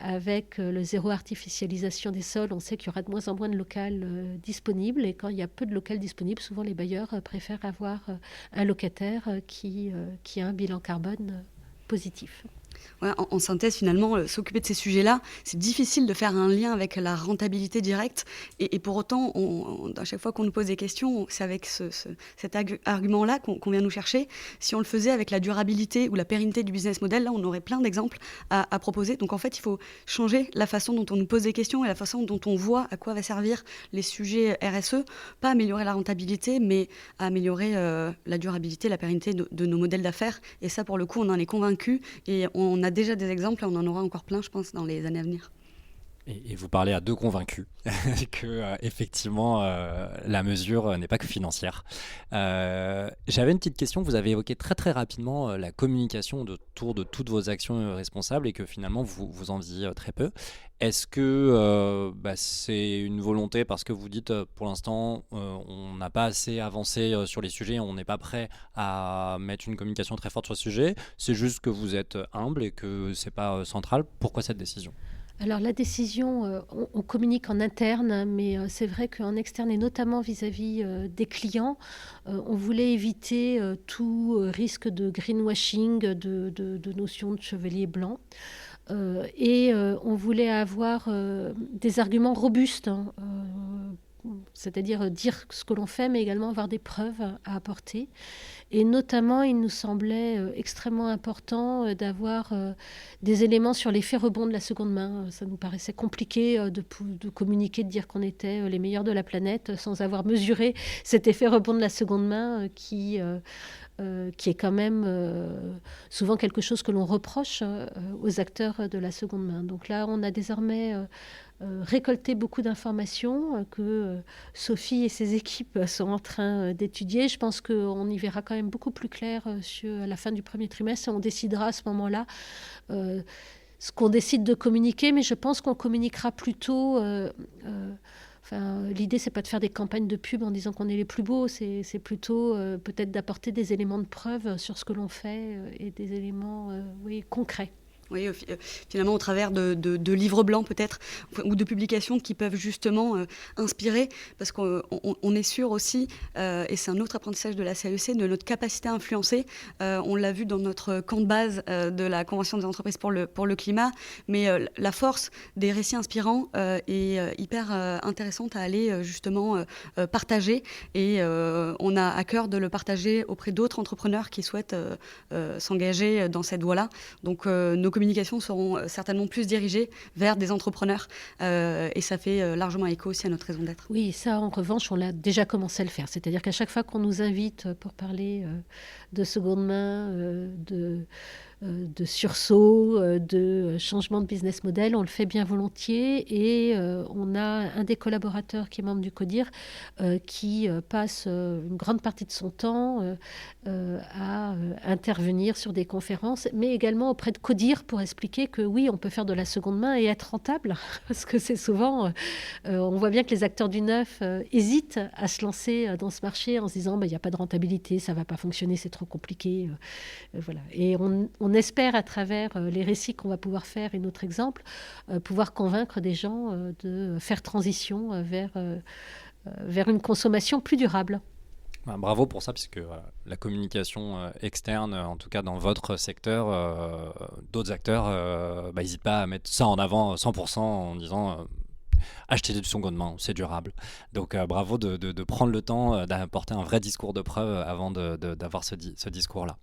avec le zéro artificialisation des sols, on sait qu'il y aura de moins en moins de locales disponibles. Et quand il y a peu de locales disponibles, souvent les bailleurs préfèrent avoir un locataire qui a un bilan carbone positif. Ouais, en synthèse, finalement, s'occuper de ces sujets-là, c'est difficile de faire un lien avec la rentabilité directe. Et pour autant, à chaque fois qu'on nous pose des questions, c'est avec cet argument-là qu'on vient nous chercher. Si on le faisait avec la durabilité ou la pérennité du business model, là, on aurait plein d'exemples à proposer. Donc en fait, il faut changer la façon dont on nous pose des questions et la façon dont on voit à quoi va servir les sujets RSE. Pas améliorer la rentabilité, mais améliorer la durabilité, la pérennité de nos modèles d'affaires. Et ça, pour le coup, on en est convaincus et on a déjà des exemples et on en aura encore plein, je pense, dans les années à venir. Et vous parlez à deux convaincus que effectivement la mesure n'est pas que financière. J'avais une petite question. Vous avez évoqué très très rapidement la communication autour de toutes vos actions responsables et que finalement vous en faisiez très peu. Est-ce que c'est une volonté parce que vous dites pour l'instant on n'a pas assez avancé sur les sujets, on n'est pas prêt à mettre une communication très forte sur le sujet. C'est juste que vous êtes humble et que c'est pas central. Pourquoi cette décision ? Alors la décision, on communique en interne, mais c'est vrai qu'en externe et notamment vis-à-vis des clients, on voulait éviter tout risque de greenwashing, de notion de chevalier blanc. Et on voulait avoir des arguments robustes c'est-à-dire dire ce que l'on fait, mais également avoir des preuves à apporter. Et notamment, il nous semblait extrêmement important d'avoir des éléments sur l'effet rebond de la seconde main. Ça nous paraissait compliqué de communiquer, de dire qu'on était les meilleurs de la planète sans avoir mesuré cet effet rebond de la seconde main qui est quand même souvent quelque chose que l'on reproche aux acteurs de la seconde main. Donc là, on a désormais récolté beaucoup d'informations que Sophie et ses équipes sont en train d'étudier. Je pense qu'on y verra quand même beaucoup plus clair à la fin du premier trimestre et on décidera à ce moment-là ce qu'on décide de communiquer, mais je pense qu'on communiquera plutôt... l'idée, c'est pas de faire des campagnes de pub en disant qu'on est les plus beaux, c'est plutôt peut-être d'apporter des éléments de preuve sur ce que l'on fait et des éléments concrets. Oui, finalement au travers de livres blancs peut-être, ou de publications qui peuvent justement inspirer, parce qu'on est sûr aussi, et c'est un autre apprentissage de la CEC, de notre capacité à influencer. On l'a vu dans notre camp de base de la Convention des entreprises pour le climat, mais la force des récits inspirants est hyper intéressante à aller justement partager, et on a à cœur de le partager auprès d'autres entrepreneurs qui souhaitent s'engager dans cette voie-là. Donc nos communications seront certainement plus dirigées vers des entrepreneurs et ça fait largement écho aussi à notre raison d'être. Oui, ça en revanche, on l'a déjà commencé à le faire. C'est-à-dire qu'à chaque fois qu'on nous invite pour parler de seconde main, de sursaut, de changement de business model, on le fait bien volontiers et on a un des collaborateurs qui est membre du CODIR qui passe une grande partie de son temps à intervenir sur des conférences, mais également auprès de CODIR pour expliquer que oui, on peut faire de la seconde main et être rentable, parce que c'est souvent, on voit bien que les acteurs du neuf hésitent à se lancer dans ce marché en se disant il n'y a pas de rentabilité, ça ne va pas fonctionner, c'est trop compliqué. Voilà. Et on espère, à travers les récits qu'on va pouvoir faire et notre exemple, pouvoir convaincre des gens de faire transition vers une consommation plus durable. Bravo pour ça, puisque la communication externe, en tout cas dans votre secteur, d'autres acteurs n'hésitent pas à mettre ça en avant 100% en disant acheter du seconde main, c'est durable. Donc bravo de prendre le temps d'apporter un vrai discours de preuve avant d'avoir ce discours-là.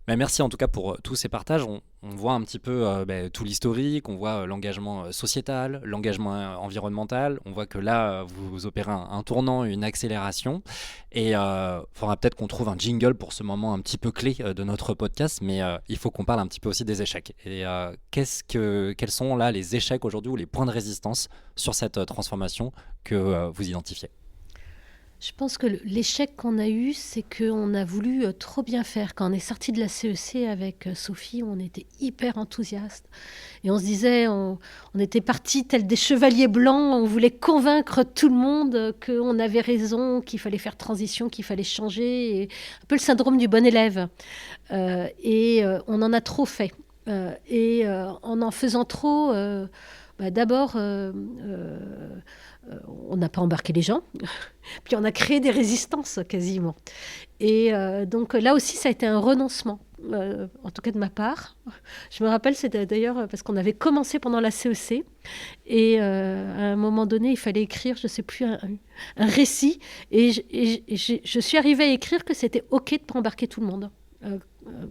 Mais merci en tout cas pour tous ces partages. On voit un petit peu tout l'historique, on voit l'engagement sociétal, l'engagement environnemental. On voit que là, vous opérez un tournant, une accélération. Et il faudra peut-être qu'on trouve un jingle pour ce moment un petit peu clé de notre podcast, mais il faut qu'on parle un petit peu aussi des échecs. Et quels sont là les échecs aujourd'hui ou les points de résistance sur cette transformation que vous identifiez ? Je pense que l'échec qu'on a eu, c'est qu'on a voulu trop bien faire. Quand on est sorti de la CEC avec Sophie, on était hyper enthousiastes. Et on se disait, on était partis tels des chevaliers blancs, on voulait convaincre tout le monde qu'on avait raison, qu'il fallait faire transition, qu'il fallait changer. Et un peu le syndrome du bon élève. Et on en a trop fait. En faisant trop, d'abord... on n'a pas embarqué les gens, puis on a créé des résistances quasiment. Et donc là aussi, ça a été un renoncement, en tout cas de ma part. Je me rappelle, c'était d'ailleurs parce qu'on avait commencé pendant la CEC, et à un moment donné, il fallait écrire, je ne sais plus, un récit, et je suis arrivée à écrire que c'était OK de ne pas embarquer tout le monde.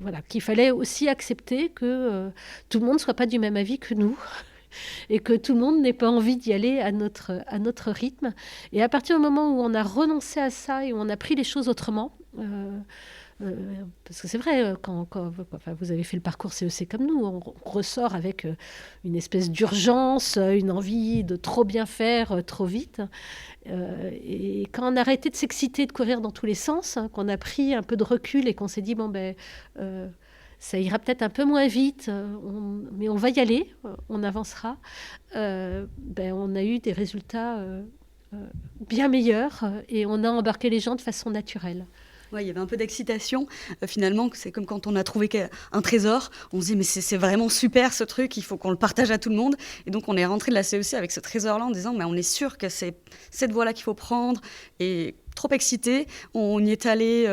Voilà, qu'il fallait aussi accepter que tout le monde ne soit pas du même avis que nous. Et que tout le monde n'ait pas envie d'y aller à notre rythme. Et à partir du moment où on a renoncé à ça et où on a pris les choses autrement, parce que c'est vrai, quand vous avez fait le parcours CEC comme nous, on ressort avec une espèce d'urgence, une envie de trop bien faire, trop vite. Et quand on a arrêté de s'exciter, de courir dans tous les sens, qu'on a pris un peu de recul et qu'on s'est dit, ça ira peut-être un peu moins vite, mais on va y aller, on avancera. On a eu des résultats bien meilleurs et on a embarqué les gens de façon naturelle. Ouais, il y avait un peu d'excitation. Finalement, c'est comme quand on a trouvé un trésor. On se dit, mais c'est vraiment super ce truc, il faut qu'on le partage à tout le monde. Et donc, on est rentré de la CEC avec ce trésor-là en disant, mais on est sûr que c'est cette voie-là qu'il faut prendre. Et trop excités. On y est allé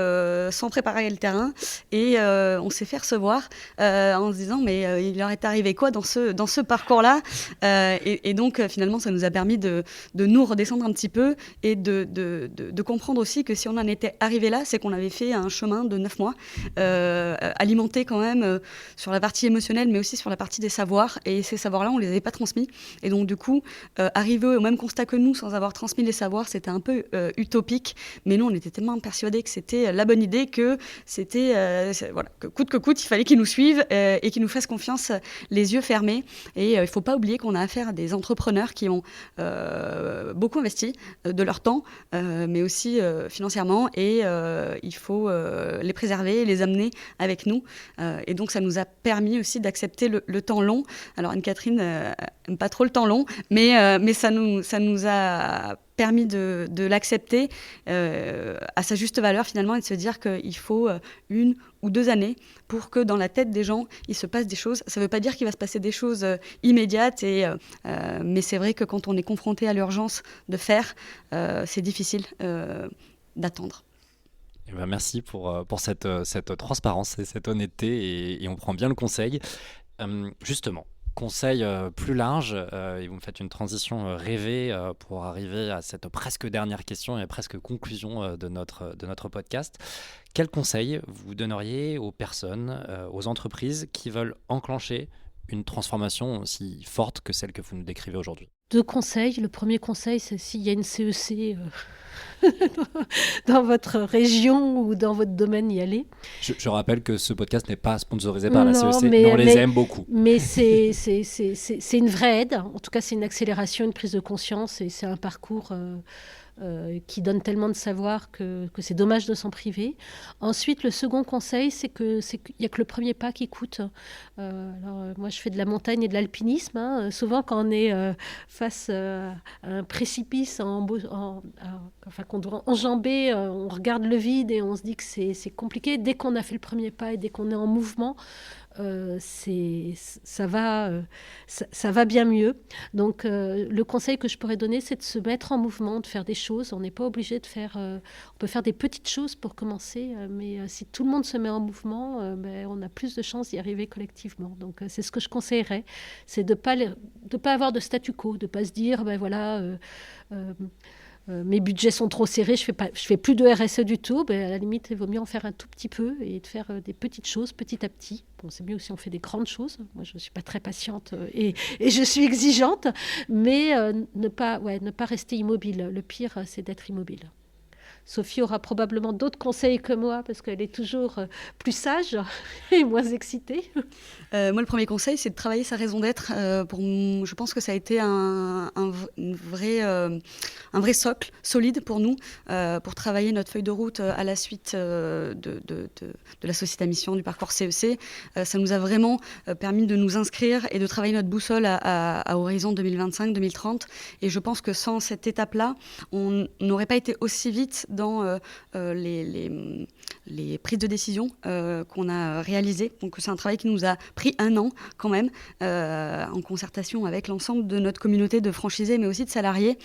sans préparer le terrain et on s'est fait recevoir en se disant mais il leur est arrivé quoi dans ce parcours-là et donc finalement ça nous a permis de nous redescendre un petit peu et de comprendre aussi que si on en était arrivé là, c'est qu'on avait fait un chemin de 9 mois alimenté quand même sur la partie émotionnelle mais aussi sur la partie des savoirs, et ces savoirs-là on les avait pas transmis, et donc du coup arriver au même constat que nous sans avoir transmis les savoirs, c'était un peu utopique, mais nous on était tellement persuadés que c'était la bonne idée que c'était voilà, que coûte il fallait qu'ils nous suivent et qu'ils nous fassent confiance les yeux fermés. Et il faut pas oublier qu'on a affaire à des entrepreneurs qui ont beaucoup investi de leur temps mais aussi financièrement, et il faut les préserver, les amener avec nous, et donc ça nous a permis aussi d'accepter le temps long. Alors Anne-Catherine n'aime pas trop le temps long, mais ça nous a permis de l'accepter à sa juste valeur finalement, et de se dire qu'il faut 1 ou 2 années pour que dans la tête des gens il se passe des choses. Ça ne veut pas dire qu'il va se passer des choses immédiates, mais c'est vrai que quand on est confronté à l'urgence de faire, c'est difficile d'attendre. Eh ben, merci pour cette transparence et cette honnêteté, et on prend bien le conseil. Justement, conseil plus large, et vous me faites une transition rêvée pour arriver à cette presque dernière question et presque conclusion de notre podcast. Quel conseil vous donneriez aux personnes, aux entreprises qui veulent enclencher une transformation aussi forte que celle que vous nous décrivez aujourd'hui? 2 conseils. Le premier conseil, c'est s'il y a une CEC dans votre région ou dans votre domaine, y aller. Je rappelle que ce podcast n'est pas sponsorisé par la Non, CEC, mais mais on les aime beaucoup. Mais c'est une vraie aide. En tout cas, c'est une accélération, une prise de conscience, et c'est un parcours qui donne tellement de savoir que c'est dommage de s'en priver. Ensuite, le second conseil, c'est qu'il n'y a que le premier pas qui coûte. Moi, je fais de la montagne et de l'alpinisme. Hein. Souvent, quand on est face à un précipice qu'on doit enjamber, on regarde le vide et on se dit que c'est compliqué. Dès qu'on a fait le premier pas et dès qu'on est en mouvement, ça va bien mieux. Donc le conseil que je pourrais donner, c'est de se mettre en mouvement, de faire des choses. On n'est pas obligé de faire... on peut faire des petites choses pour commencer, mais si tout le monde se met en mouvement, on a plus de chances d'y arriver collectivement. Donc c'est ce que je conseillerais, c'est de pas avoir de statu quo, de pas se dire, mes budgets sont trop serrés, je fais plus de RSE du tout. À la limite, il vaut mieux en faire un tout petit peu et de faire des petites choses petit à petit. Bon, c'est mieux si on fait des grandes choses. Moi, je ne suis pas très patiente et je suis exigeante, mais ne pas rester immobile. Le pire, c'est d'être immobile. Sophie aura probablement d'autres conseils que moi parce qu'elle est toujours plus sage et moins excitée. Moi, le premier conseil, c'est de travailler sa raison d'être. Je pense que ça a été un vrai socle solide pour nous, pour travailler notre feuille de route à la suite de la société à mission, du parcours CEC. Ça nous a vraiment permis de nous inscrire et de travailler notre boussole à horizon 2025-2030. Et je pense que sans cette étape-là, on n'aurait pas été aussi vite dans les prises de décision qu'on a réalisées. Donc c'est un travail qui nous a pris 1 an quand même, en concertation avec l'ensemble de notre communauté de franchisés, mais aussi de salariés.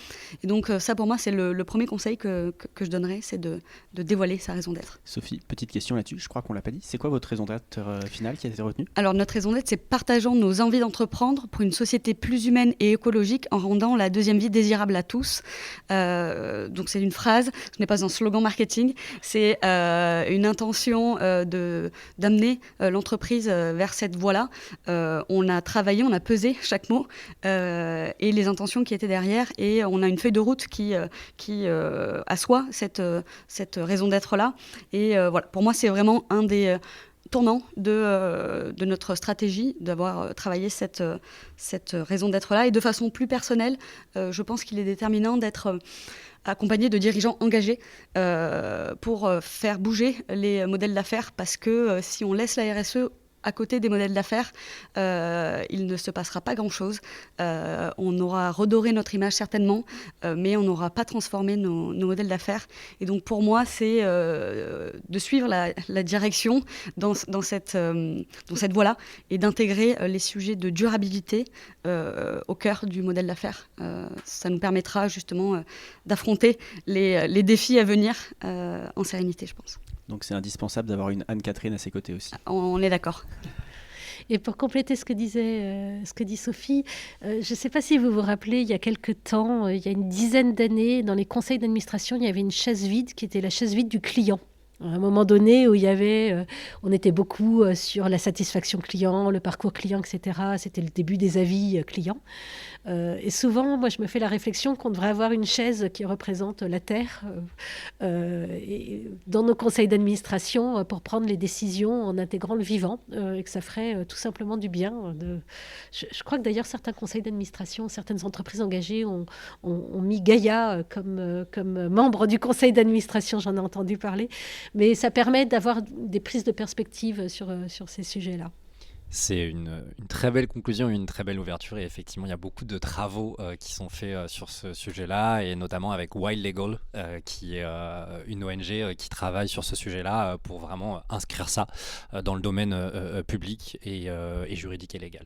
Et donc ça pour moi c'est le premier conseil que je donnerais, c'est de dévoiler sa raison d'être. Sophie, petite question là-dessus, je crois qu'on l'a pas dit. C'est quoi votre raison d'être finale qui a été retenue? Alors notre raison d'être, c'est partageons nos envies d'entreprendre pour une société plus humaine et écologique en rendant la deuxième vie désirable à tous. Donc c'est une phrase, ce n'est pas un slogan marketing, c'est une intention d'amener l'entreprise vers cette voie-là. On a travaillé, on a pesé chaque mot et les intentions qui étaient derrière, et on a une feuille de route qui assoit cette raison d'être-là. Et voilà, pour moi, c'est vraiment un des tournants de notre stratégie, d'avoir travaillé cette raison d'être-là. Et de façon plus personnelle, je pense qu'il est déterminant d'être accompagné de dirigeants engagés pour faire bouger les modèles d'affaires, parce que si on laisse la RSE à côté des modèles d'affaires, il ne se passera pas grand-chose. On aura redoré notre image certainement, mais on n'aura pas transformé nos modèles d'affaires. Et donc pour moi, c'est de suivre la direction dans cette voie-là et d'intégrer les sujets de durabilité au cœur du modèle d'affaires. Ça nous permettra justement d'affronter les défis à venir en sérénité, je pense. Donc c'est indispensable d'avoir une Anne-Catherine à ses côtés aussi. On est d'accord. Et pour compléter ce que dit Sophie, je ne sais pas si vous vous rappelez, il y a quelques temps, il y a une dizaine d'années, dans les conseils d'administration, il y avait une chaise vide qui était la chaise vide du client. À un moment donné où on était beaucoup sur la satisfaction client, le parcours client, etc. C'était le début des avis clients. Et souvent, moi, je me fais la réflexion qu'on devrait avoir une chaise qui représente la Terre et dans nos conseils d'administration pour prendre les décisions en intégrant le vivant et que ça ferait tout simplement du bien. Je crois que d'ailleurs, certains conseils d'administration, certaines entreprises engagées ont mis Gaïa comme membre du conseil d'administration, j'en ai entendu parler. Mais ça permet d'avoir des prises de perspective sur ces sujets-là. C'est une très belle conclusion, une très belle ouverture et effectivement il y a beaucoup de travaux qui sont faits sur ce sujet-là et notamment avec Wild Legal qui est une ONG qui travaille sur ce sujet-là pour vraiment inscrire ça dans le domaine public et juridique et légal.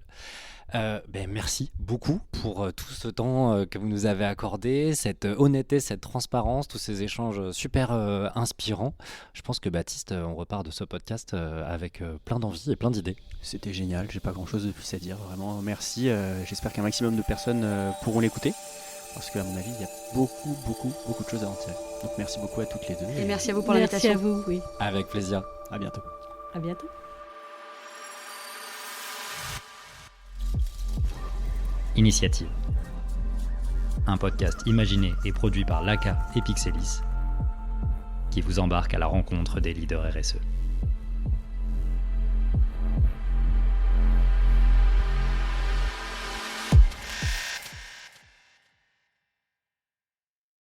Merci beaucoup pour tout ce temps que vous nous avez accordé, cette honnêteté, cette transparence, tous ces échanges super inspirants. Je pense que Baptiste, on repart de ce podcast avec plein d'envie et plein d'idées. C'était génial, j'ai pas grand-chose de plus à dire, vraiment merci. J'espère qu'un maximum de personnes pourront l'écouter, parce qu'à mon avis, il y a beaucoup de choses à en tirer. Donc merci beaucoup à toutes les deux. Et merci à vous pour l'invitation. Merci à vous, oui. Avec plaisir. À bientôt. À bientôt. Initiative. Un podcast imaginé et produit par Laka et Pixelis qui vous embarque à la rencontre des leaders RSE.